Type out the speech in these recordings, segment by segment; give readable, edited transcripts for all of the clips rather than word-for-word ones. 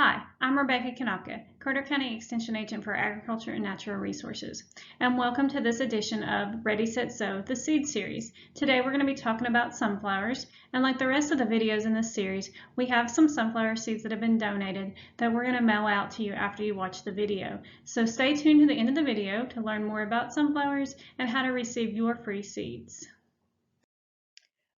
Hi, I'm Rebecca Kanopka, Carter County Extension Agent for Agriculture and Natural Resources, and welcome to this edition of Ready, Set, Sow, the Seed Series. Today we're going to be talking about sunflowers, and like the rest of the videos in this series, we have some sunflower seeds that have been donated that we're going to mail out to you after you watch the video. So stay tuned to the end of the video to learn more about sunflowers and how to receive your free seeds.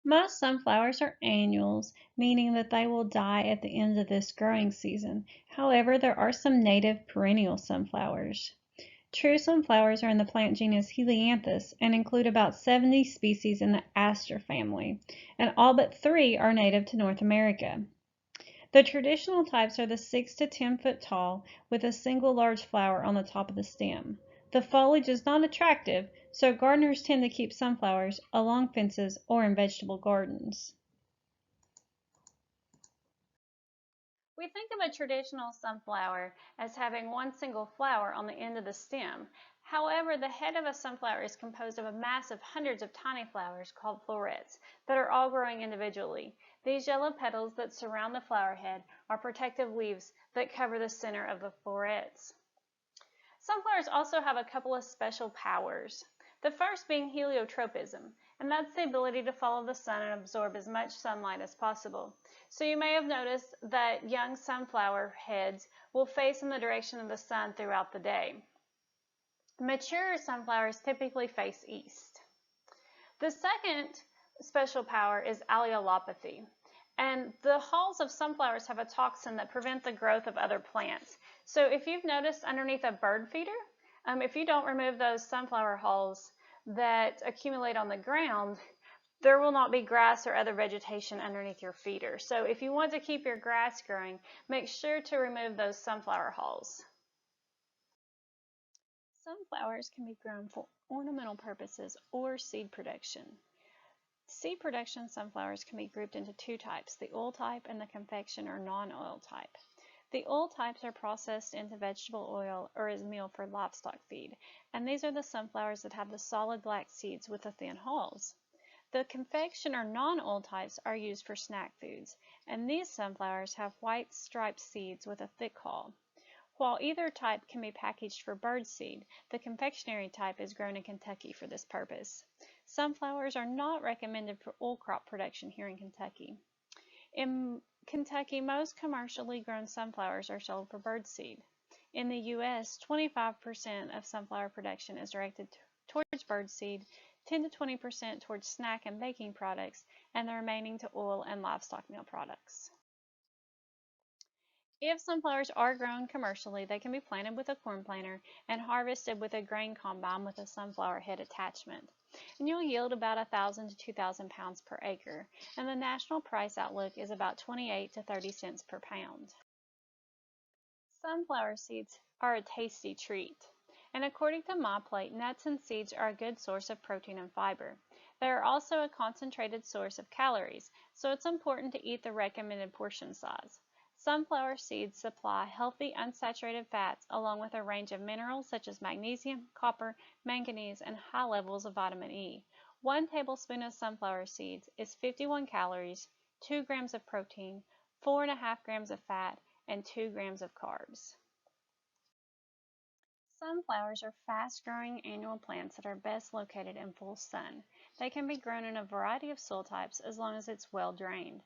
Most sunflowers are annuals, meaning that they will die at the end of this growing season. However, there are some native perennial sunflowers. True sunflowers are in the plant genus Heliotropism and include about 70 species in the aster family, and all but 3 are native to North America. The traditional types are the 6 to 10 foot tall with a single large flower on the top of the stem. The foliage is not attractive, so gardeners tend to keep sunflowers along fences or in vegetable gardens. We think of a traditional sunflower as having one single flower on the end of the stem. However, the head of a sunflower is composed of a mass of hundreds of tiny flowers called florets that are all growing individually. These yellow petals that surround the flower head are protective leaves that cover the center of the florets. Sunflowers also have a couple of special powers. The first being heliotropism, and that's the ability to follow the sun and absorb as much sunlight as possible. So you may have noticed that young sunflower heads will face in the direction of the sun throughout the day. Mature sunflowers typically face east. The second special power is allelopathy. And the hulls of sunflowers have a toxin that prevents the growth of other plants. So if you've noticed underneath a bird feeder, if you don't remove those sunflower hulls that accumulate on the ground, there will not be grass or other vegetation underneath your feeder. So if you want to keep your grass growing, make sure to remove those sunflower hulls. Sunflowers can be grown for ornamental purposes or seed production. Seed production sunflowers can be grouped into 2 types, the oil type and the confection or non-oil type. The oil types are processed into vegetable oil or as meal for livestock feed, and these are the sunflowers that have the solid black seeds with the thin hulls. The confection or non-oil types are used for snack foods, and these sunflowers have white striped seeds with a thick hull. While either type can be packaged for bird seed, the confectionery type is grown in Kentucky for this purpose. Sunflowers are not recommended for oil crop production here in Kentucky. In Kentucky, most commercially grown sunflowers are sold for bird seed. In the U.S., 25% of sunflower production is directed towards bird seed, 10 to 20% towards snack and baking products, and the remaining to oil and livestock meal products. If sunflowers are grown commercially, they can be planted with a corn planter and harvested with a grain combine with a sunflower head attachment. And you'll yield about 1,000 to 2,000 pounds per acre, and the national price outlook is about 28 to 30 cents per pound. Sunflower seeds are a tasty treat, and according to MyPlate, nuts and seeds are a good source of protein and fiber. They are also a concentrated source of calories, so it's important to eat the recommended portion size. Sunflower seeds supply healthy unsaturated fats along with a range of minerals such as magnesium, copper, manganese, and high levels of vitamin E. 1 tablespoon of sunflower seeds is 51 calories, 2 grams of protein, 4.5 grams of fat, and 2 grams of carbs. Sunflowers are fast-growing annual plants that are best located in full sun. They can be grown in a variety of soil types as long as it's well drained.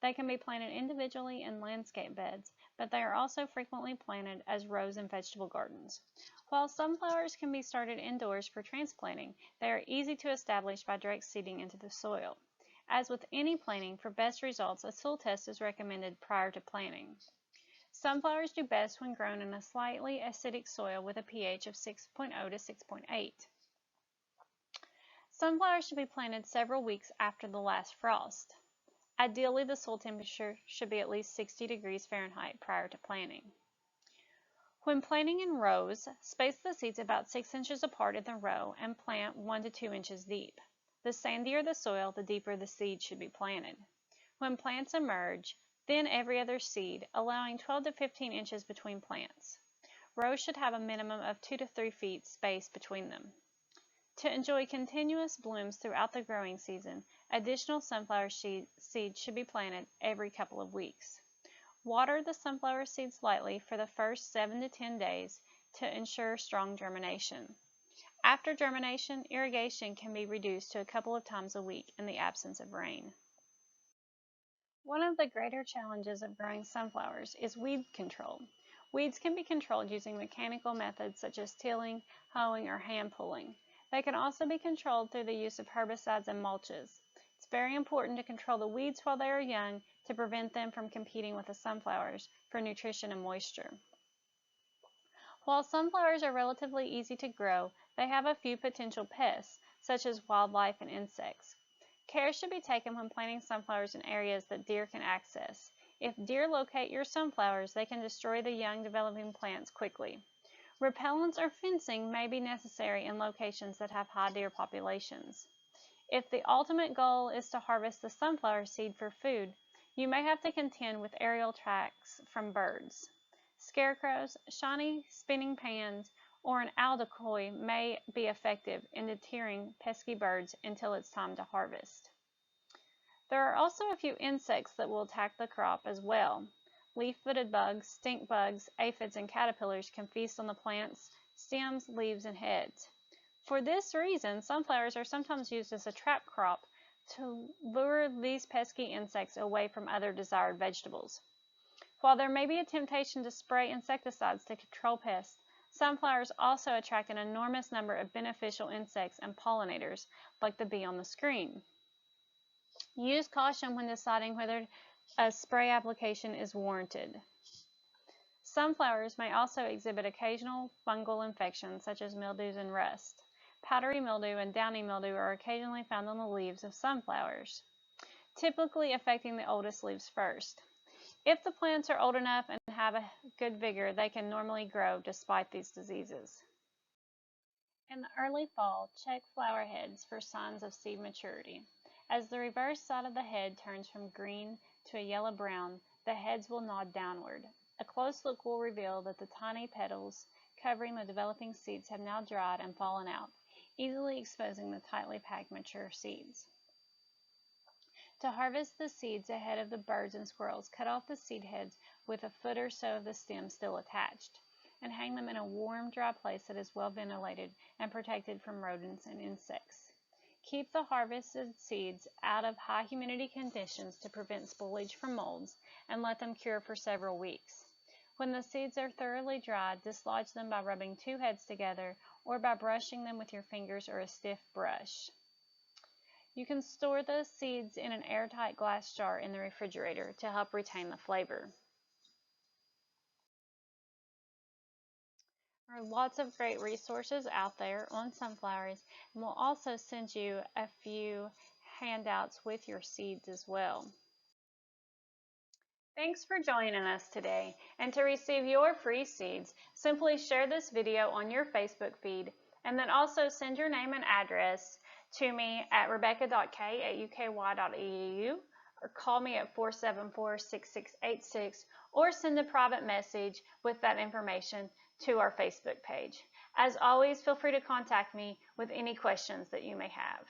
They can be planted individually in landscape beds, but they are also frequently planted as rows in vegetable gardens. While sunflowers can be started indoors for transplanting, they are easy to establish by direct seeding into the soil. As with any planting, for best results, a soil test is recommended prior to planting. Sunflowers do best when grown in a slightly acidic soil with a pH of 6.0 to 6.8. Sunflowers should be planted several weeks after the last frost. Ideally, the soil temperature should be at least 60 degrees Fahrenheit prior to planting. When planting in rows, space the seeds about 6 inches apart in the row and plant 1 to 2 inches deep. The sandier the soil, the deeper the seed should be planted. When plants emerge, then every other seed, allowing 12 to 15 inches between plants. Rows should have a minimum of 2 to 3 feet space between them. To enjoy continuous blooms throughout the growing season, additional sunflower seeds should be planted every couple of weeks. Water the sunflower seeds lightly for the first 7 to 10 days to ensure strong germination. After germination, irrigation can be reduced to a couple of times a week in the absence of rain. One of the greater challenges of growing sunflowers is weed control. Weeds can be controlled using mechanical methods such as tilling, hoeing, or hand pulling. They can also be controlled through the use of herbicides and mulches. It's very important to control the weeds while they are young to prevent them from competing with the sunflowers for nutrition and moisture. While sunflowers are relatively easy to grow, they have a few potential pests, such as wildlife and insects. Care should be taken when planting sunflowers in areas that deer can access. If deer locate your sunflowers, they can destroy the young developing plants quickly. Repellents or fencing may be necessary in locations that have high deer populations. If the ultimate goal is to harvest the sunflower seed for food, you may have to contend with aerial attacks from birds. Scarecrows, shiny spinning pans, or an owl decoy may be effective in deterring pesky birds until it's time to harvest. There are also a few insects that will attack the crop as well. Leaf-footed bugs, stink bugs, aphids, and caterpillars can feast on the plant's stems, leaves, and heads. For this reason, sunflowers are sometimes used as a trap crop to lure these pesky insects away from other desired vegetables. While there may be a temptation to spray insecticides to control pests, sunflowers also attract an enormous number of beneficial insects and pollinators, like the bee on the screen. Use caution when deciding whether a spray application is warranted. Sunflowers may also exhibit occasional fungal infections such as mildews and rust. Powdery mildew and downy mildew are occasionally found on the leaves of sunflowers, typically affecting the oldest leaves first. If the plants are old enough and have a good vigor, they can normally grow despite these diseases. In the early fall, check flower heads for signs of seed maturity. As the reverse side of the head turns from green to a yellow-brown, the heads will nod downward. A close look will reveal that the tiny petals covering the developing seeds have now dried and fallen out, easily exposing the tightly packed mature seeds. To harvest the seeds ahead of the birds and squirrels, cut off the seed heads with a foot or so of the stem still attached, and hang them in a warm, dry place that is well ventilated and protected from rodents and insects. Keep the harvested seeds out of high humidity conditions to prevent spoilage from molds, and let them cure for several weeks. When the seeds are thoroughly dried, dislodge them by rubbing two heads together or by brushing them with your fingers or a stiff brush. You can store the seeds in an airtight glass jar in the refrigerator to help retain the flavor. There are lots of great resources out there on sunflowers, and we'll also send you a few handouts with your seeds as well. Thanks for joining us today, and to receive your free seeds, simply share this video on your Facebook feed, and then also send your name and address to me at rebecca.k@uky.edu, or call me at 474-6686, or send a private message with that information to our Facebook page. As always, feel free to contact me with any questions that you may have.